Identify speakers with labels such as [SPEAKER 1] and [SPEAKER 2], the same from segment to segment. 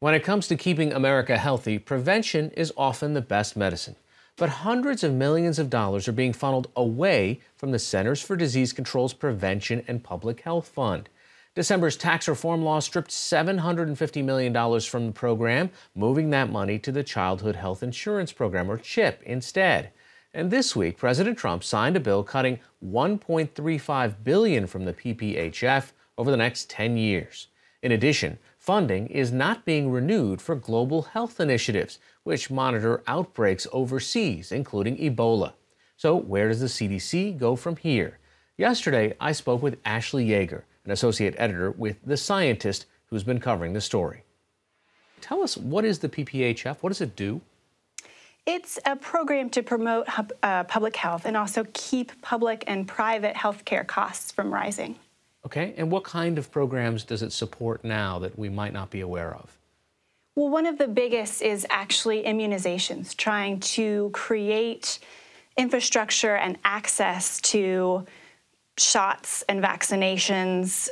[SPEAKER 1] When it comes to keeping America healthy, prevention is often the best medicine. But hundreds of millions of dollars are being funneled away from the Centers for Disease Control's Prevention and Public Health Fund. December's tax reform law stripped $750 million from the program, moving that money to the Childhood Health Insurance Program, or CHIP, instead. And this week, President Trump signed a bill cutting $1.35 billion from the PPHF over the next 10 years. In addition, funding is not being renewed for global health initiatives, which monitor outbreaks overseas, including Ebola. So where does the CDC go from here? Yesterday, I spoke with Ashley Yeager, an associate editor with The Scientist, who's been covering the story. Tell us, what is the PPHF? What does it do?
[SPEAKER 2] It's a program to promote public health and also keep public and private health care costs from rising.
[SPEAKER 1] Okay, and what kind of programs does it support now that we might not be aware of?
[SPEAKER 2] Well, one of the biggest is actually immunizations, trying to create infrastructure and access to shots and vaccinations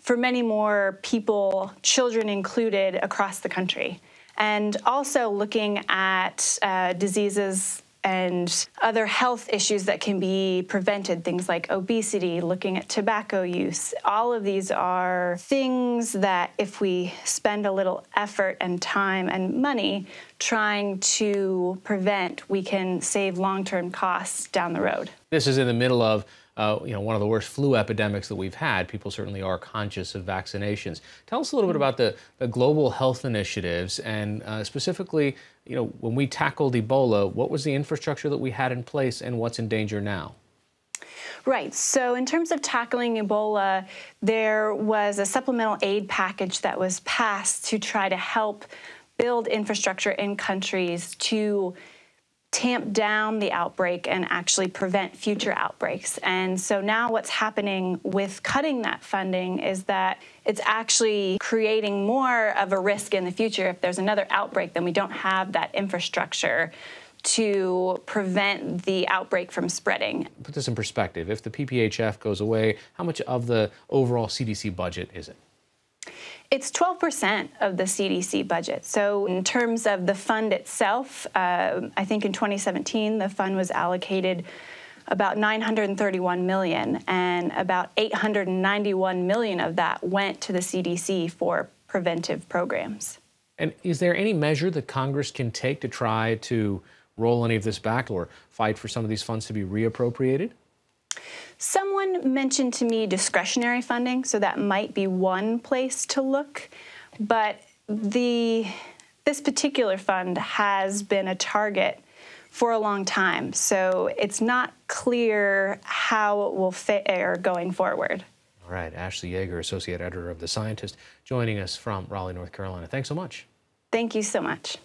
[SPEAKER 2] for many more people, children included, across the country. And also looking at diseases and other health issues that can be prevented, things like obesity, looking at tobacco use. All of these are things that if we spend a little effort and time and money trying to prevent, we can save long-term costs down the road.
[SPEAKER 1] This is in the middle of one of the worst flu epidemics that we've had. People certainly are conscious of vaccinations. Tell us a little bit about the global health initiatives and specifically, when we tackled Ebola, what was the infrastructure that we had in place and what's in danger now?
[SPEAKER 2] Right. So in terms of tackling Ebola, there was a supplemental aid package that was passed to try to help build infrastructure in countries to tamp down the outbreak and actually prevent future outbreaks. And so now what's happening with cutting that funding is that it's actually creating more of a risk in the future. If there's another outbreak, then we don't have that infrastructure to prevent the outbreak from spreading.
[SPEAKER 1] Put this in perspective. If the PPHF goes away, how much of the overall CDC budget is it?
[SPEAKER 2] It's 12% of the CDC budget. So in terms of the fund itself, I think in 2017, the fund was allocated about $931 million, and about $891 million of that went to the CDC for preventive programs.
[SPEAKER 1] And is there any measure that Congress can take to try to roll any of this back or fight for some of these funds to be reappropriated?
[SPEAKER 2] Someone mentioned to me discretionary funding, so that might be one place to look. But this particular fund has been a target for a long time, so it's not clear how it will fare going forward.
[SPEAKER 1] All right, Ashley Yeager, associate editor of The Scientist, joining us from Raleigh, North Carolina. Thanks so much.
[SPEAKER 2] Thank you so much.